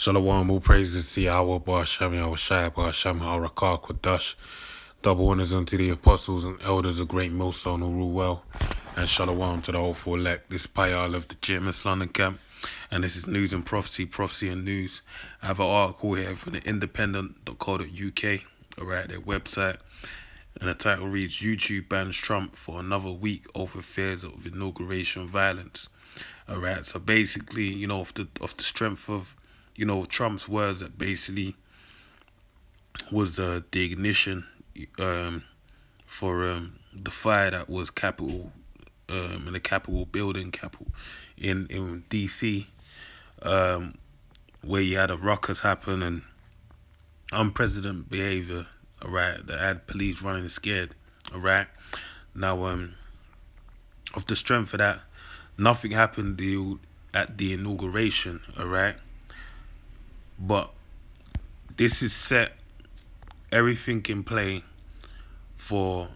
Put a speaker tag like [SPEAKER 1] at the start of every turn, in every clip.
[SPEAKER 1] Shalom, all praises to Yahweh, Ba'ashem, Yahweh Shai, Ba'ashem, Ha'arakah, Kodash. Double honors unto the apostles and elders of great millstone who rule well. And shalom to the hopeful elect. This is Payal of the Jimis London camp. And this is News and Prophecy, Prophecy and News. I have an article here from the independent.co.uk, alright, their website. And the title reads, YouTube bans Trump for another week over fears of inauguration violence. Alright, so basically, off the strength of Trump's words, that basically was the ignition for the fire that was in the Capitol building, in DC, where you had a ruckus happen and unprecedented behavior, alright, that had police running scared, alright. Now, of the strength of that, nothing happened at the inauguration, alright. But this is set everything in play for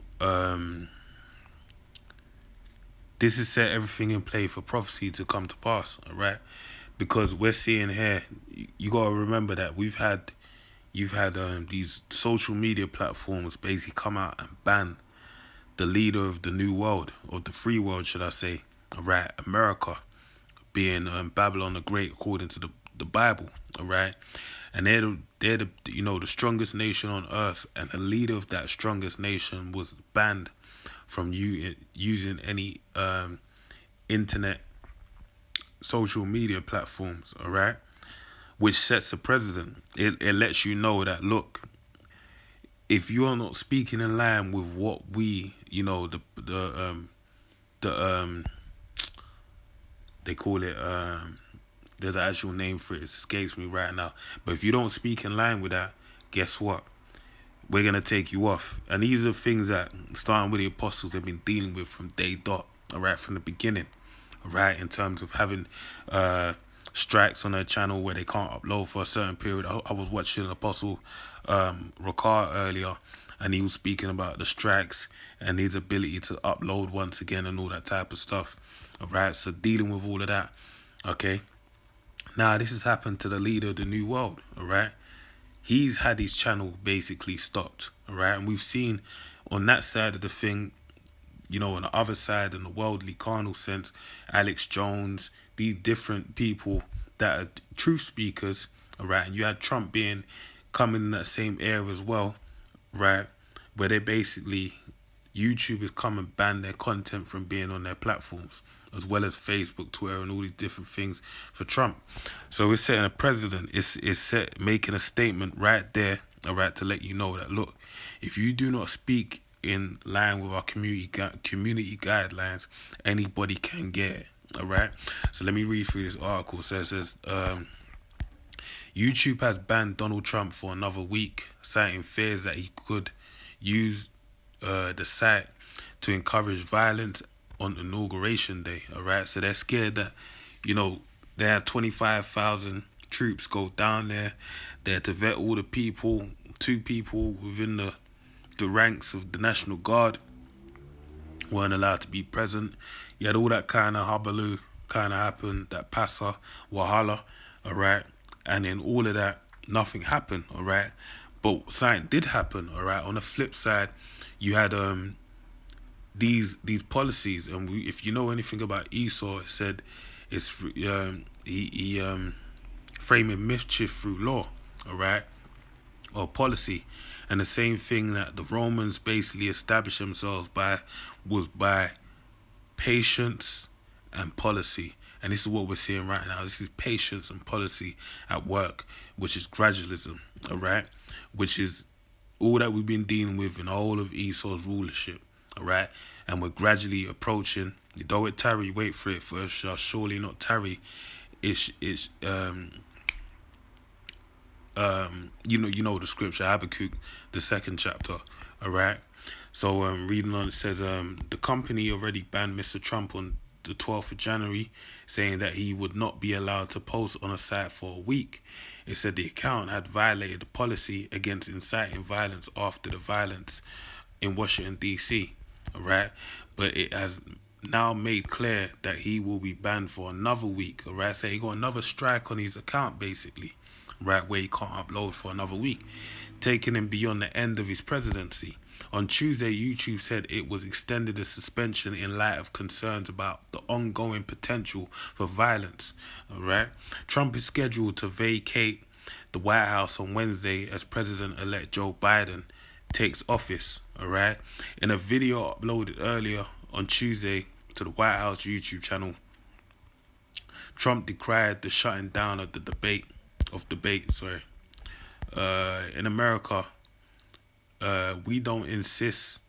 [SPEAKER 1] prophecy to come to pass, alright? Because we're seeing here, you gotta remember that you've had these social media platforms basically come out and ban the leader of the new world, or the free world, should I say, alright, America, being Babylon the Great according to the Bible, alright, and they're the strongest nation on earth, and the leader of that strongest nation was banned from using any internet social media platforms, alright, which sets a precedent. It lets you know that, look, if you're not speaking in line with what we, they call it, there's an actual name for it, it escapes me right now, but if you don't speak in line with that, guess what? We're going to take you off. And these are things that, starting with the apostles, they've been dealing with from day dot, alright, from the beginning, alright, in terms of having strikes on their channel where they can't upload for a certain period. I was watching Apostle Ricard earlier, and he was speaking about the strikes and his ability to upload once again and all that type of stuff, alright, so dealing with all of that, okay. Now, this has happened to the leader of the New World, alright? He's had his channel basically stopped, alright? And we've seen on that side of the thing, on the other side, in the worldly, carnal sense, Alex Jones, these different people that are truth speakers, alright? And you had Trump coming in that same era as well, right? Where they basically, YouTubers come and ban their content from being on their platforms, as well as Facebook, Twitter, and all these different things for Trump. So it's setting a precedent. It's making a statement right there, all right, to let you know that, look, if you do not speak in line with our community guidelines, anybody can get it, all right? So let me read through this article. So it says, YouTube has banned Donald Trump for another week, citing fears that he could use the site to encourage violence on inauguration day, alright? So they're scared that, they had 25,000 troops go down there. They had to vet all the people, 2 people within the ranks of the National Guard weren't allowed to be present. You had all that kind of hullabaloo kind of happened, that passa, wahala, alright? And then all of that, nothing happened, alright? But something did happen, alright? On the flip side, you had these policies, and if you know anything about Esau, it said it's he framing mischief through law, alright, or policy. And the same thing that the Romans basically established themselves by was by patience and policy. And this is what we're seeing right now. This is patience and policy at work, which is gradualism, alright, which is all that we've been dealing with in all of Esau's rulership, alright, and we're gradually approaching. Though it tarry, wait for it, for it shall surely not tarry. It's the scripture, Habakkuk, the 2nd chapter, alright. So reading on, it says the company already banned Mr. Trump on the 12th of January, saying that he would not be allowed to post on a site for a week. It said the account had violated the policy against inciting violence after the violence in Washington, D.C., alright? But it has now made clear that he will be banned for another week. All right, so he got another strike on his account, basically, right, where he can't upload for another week, taking him beyond the end of his presidency. On Tuesday, YouTube said it was extended the suspension in light of concerns about the ongoing potential for violence. All right, Trump is scheduled to vacate the White House on Wednesday as President-elect Joe Biden takes office. All right, in a video uploaded earlier on Tuesday to the White House YouTube channel, Trump decried the shutting down of the debate. In America, we don't insist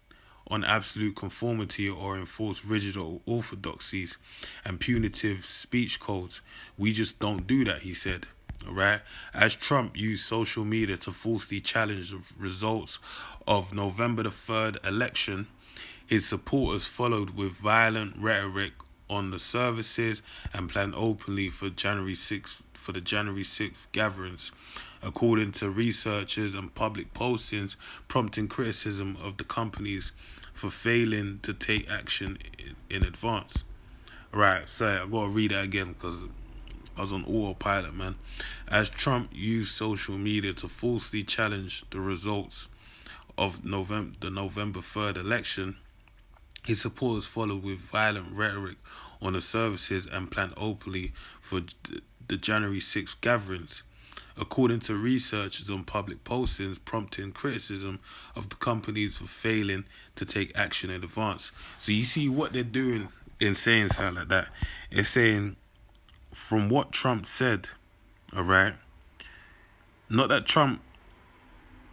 [SPEAKER 1] on absolute conformity or enforce rigid orthodoxies and punitive speech codes. We just don't do that, he said. All right. As Trump used social media to falsely challenge the results of November the 3rd election, his supporters followed with violent rhetoric on the services and planned openly for the January 6th gatherings, according to researchers and public postings, prompting criticism of the companies for failing to take action in advance. Right, so I gotta read that again because I was on autopilot, man. As Trump used social media to falsely challenge the results of the November 3rd election, his supporters followed with violent rhetoric on the services and planned openly for the January 6th gatherings, according to researchers on public postings, prompting criticism of the companies for failing to take action in advance. So you see what they're doing in saying something like that. It's saying, from what Trump said, all right, not that Trump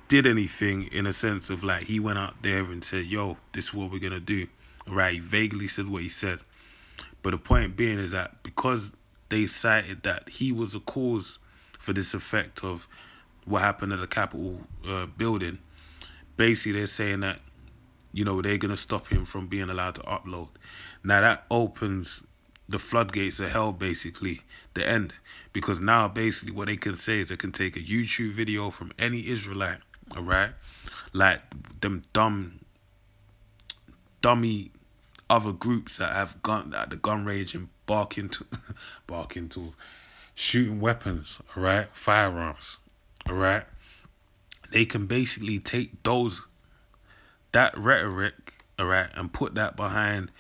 [SPEAKER 1] did anything in a sense of like he went out there and said, yo, this is what we're going to do. All right, he vaguely said what he said. But the point being is that because they cited that he was a cause for this effect of what happened at the Capitol building, basically they're saying that, they're going to stop him from being allowed to upload. Now that opens the floodgates of hell, basically, the end. Because now basically what they can say is they can take a YouTube video from any Israelite, all right? Like them dummy other groups that have gone at the gun range and barking to shooting weapons, all right, firearms, all right. They can basically take that rhetoric, all right, and put that behind,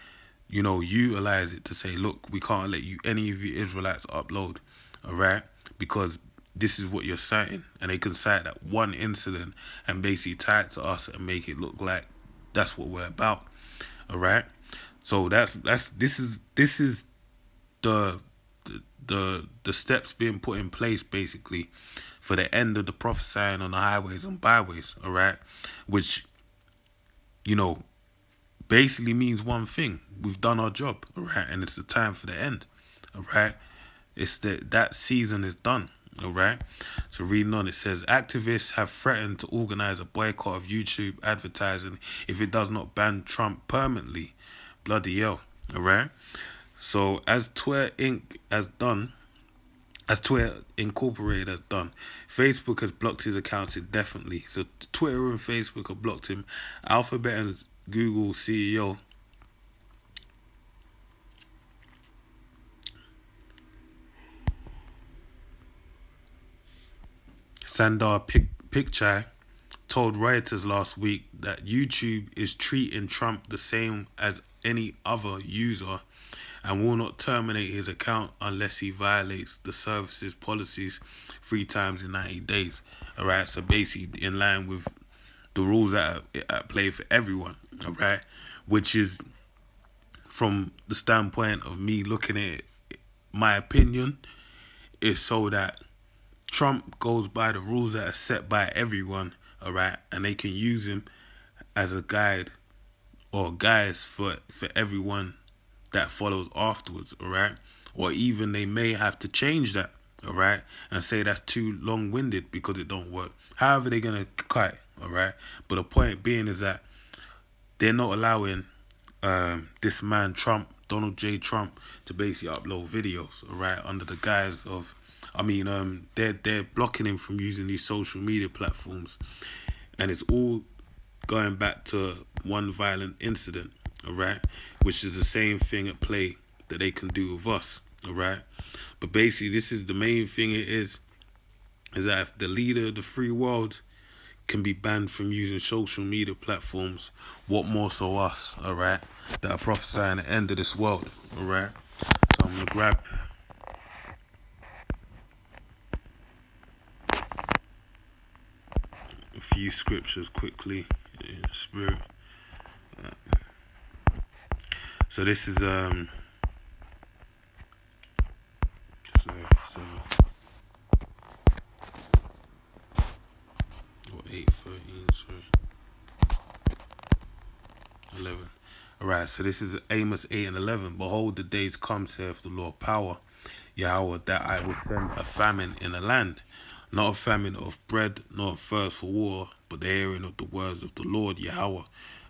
[SPEAKER 1] utilize it to say, look, we can't let any of you Israelites upload, all right, because this is what you're citing, and they can cite that one incident and basically tie it to us and make it look like that's what we're about, all right. So this is the steps being put in place basically for the end of the prophesying on the highways and byways, all right, which basically means one thing: we've done our job, all right, and it's the time for the end, all right. It's that season is done, all right. So reading on, it says activists have threatened to organize a boycott of YouTube advertising if it does not ban Trump permanently. Bloody hell, all right. So as Twitter Incorporated has done, Facebook has blocked his accounts indefinitely. So Twitter and Facebook have blocked him. Alphabet and Google CEO Sundar Pichai told Reuters last week that YouTube is treating Trump the same as any other user and will not terminate his account unless he violates the service's policies 3 times in 90 days. All right, so basically in line with the rules that are at play for everyone, all right, which is from the standpoint of me looking at it, my opinion is so that Trump goes by the rules that are set by everyone, all right, and they can use him as a guide or guys for everyone that follows afterwards, all right? Or even they may have to change that, all right, and say that's too long-winded because it don't work. However they're going to cut it, all right? But the point being is that they're not allowing this man Trump, Donald J. Trump, to basically upload videos, all right, under the guise of, they're blocking him from using these social media platforms. And it's all going back to one violent incident, all right, which is the same thing at play that they can do with us. All right, but basically, this is the main thing. It is that if the leader of the free world can be banned from using social media platforms, what more so us? All right, that are prophesying the end of this world. All right, so I'm gonna grab a few scriptures quickly in the spirit. So this is so 8:13, sorry, 11. All right, so this is Amos 8:11. Behold, the days come, saith the Lord power, Yahweh, that I will send a famine in the land, not a famine of bread, nor a thirst for water, but the hearing of the words of the Lord Yahweh.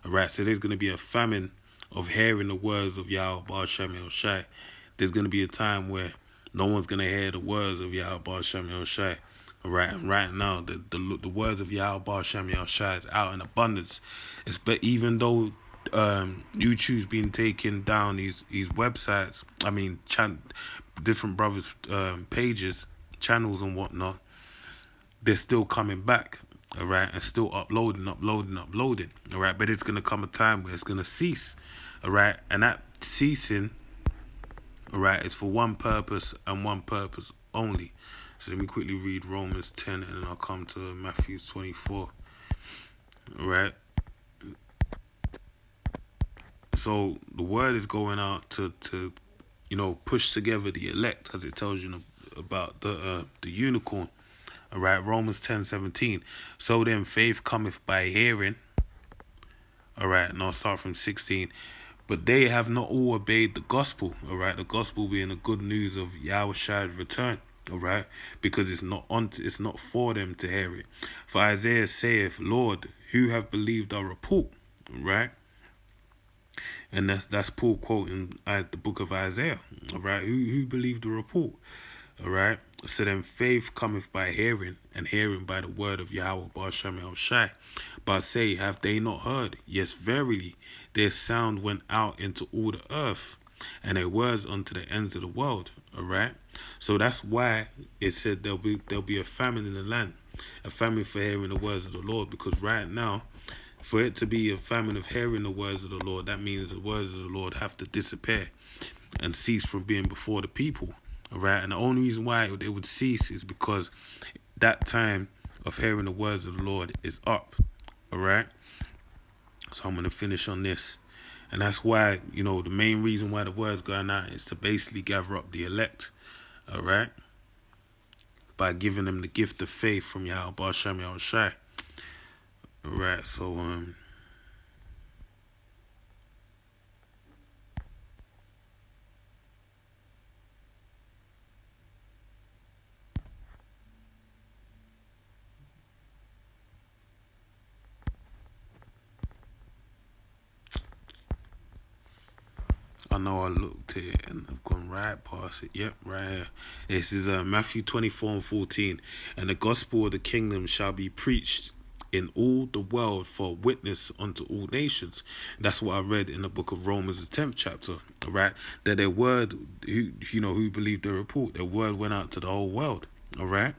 [SPEAKER 1] All right, so there's going to be a famine of hearing the words of Yahweh Baal Shem El Shai. There's going to be a time where no one's going to hear the words of Yahweh Baal Shem El Shai. All right, and right now the words of Yahweh Baal Shem El Shai is out in abundance. But even though YouTube's been taking down these websites, different brothers' pages, channels and whatnot, they're still coming back, all right, and still uploading. All right, but it's gonna come a time where it's gonna cease, all right, and that ceasing, all right, is for one purpose and one purpose only. So let me quickly read Romans 10 and then I'll come to Matthew 24. All right. So the word is going out to push together the elect, as it tells you about the unicorn. All right, Romans 10:17. So then faith cometh by hearing. All right, and I'll start from 16. But they have not all obeyed the gospel. All right, the gospel being the good news of Yahushua's return. All right, because it's not for them to hear it. For Isaiah saith, Lord, who have believed our report? All right. And that's Paul quoting the book of Isaiah. All right, who believed the report? All right. So then faith cometh by hearing, and hearing by the word of Yahweh Baal Shem El Shai. But say, have they not heard? Yes, verily, their sound went out into all the earth, and their words unto the ends of the world. All right. So that's why it said there'll be a famine in the land, a famine for hearing the words of the Lord. Because right now, for it to be a famine of hearing the words of the Lord, that means the words of the Lord have to disappear and cease from being before the people. All right, and the only reason why it would cease is because that time of hearing the words of the Lord is up. All right, so I'm going to finish on this. And that's why, the main reason why the word's going out is to basically gather up the elect. All right, by giving them the gift of faith from Yahweh Baal Shem El Shai. All right, so I know I looked at it and I've gone right past it. Yep, right here. This is Matthew 24:14. And the gospel of the kingdom shall be preached in all the world for a witness unto all nations. That's what I read in the book of Romans, the 10th chapter. All right, that their word, who believed their report, their word went out to the whole world. All right.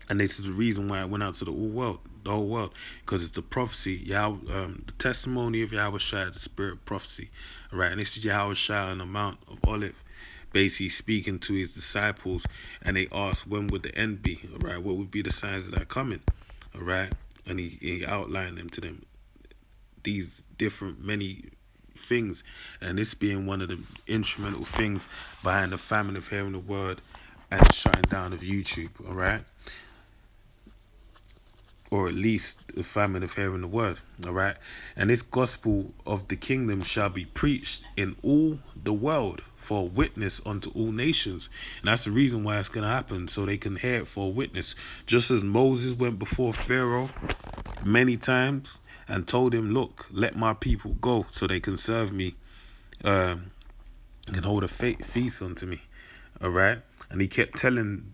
[SPEAKER 1] And this is the reason why it went out to the whole world, because it's the prophecy, the testimony of Yahweh Shai, the spirit of prophecy, all right. And this is Yahweh Shai on the Mount of Olive, basically speaking to his disciples, and they asked, when would the end be? All right, what would be the signs of that coming? All right, and he outlined them to them, these many things, and this being one of the instrumental things behind the famine of hearing the word and the shutting down of YouTube. All right. Or at least the famine of hearing the word, all right? And this gospel of the kingdom shall be preached in all the world for a witness unto all nations. And that's the reason why it's going to happen, so they can hear it for a witness. Just as Moses went before Pharaoh many times and told him, look, let my people go so they can serve me and hold a feast unto me, all right? And he kept telling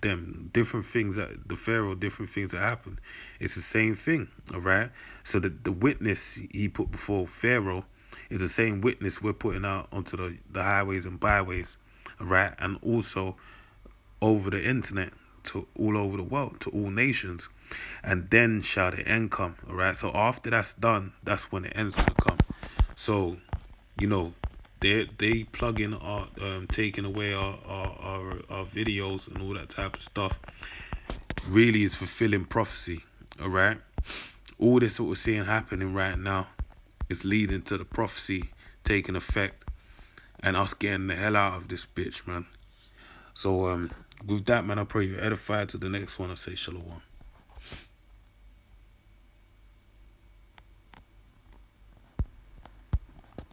[SPEAKER 1] them different things different things that happen. It's the same thing, all right? So the witness he put before Pharaoh It's the same witness we're putting out onto the highways and byways, right? And also over the internet to all over the world, to all nations. And then shall the end come, all right? So after that's done, that's when the end's gonna come. So, you know, they plug in our taking away our videos and all that type of stuff really is fulfilling prophecy, all right? All this what we're seeing happening right now is leading to the prophecy taking effect and us getting the hell out of this bitch, man. So with that, man, I pray you're edified. To the next one, I say shalom.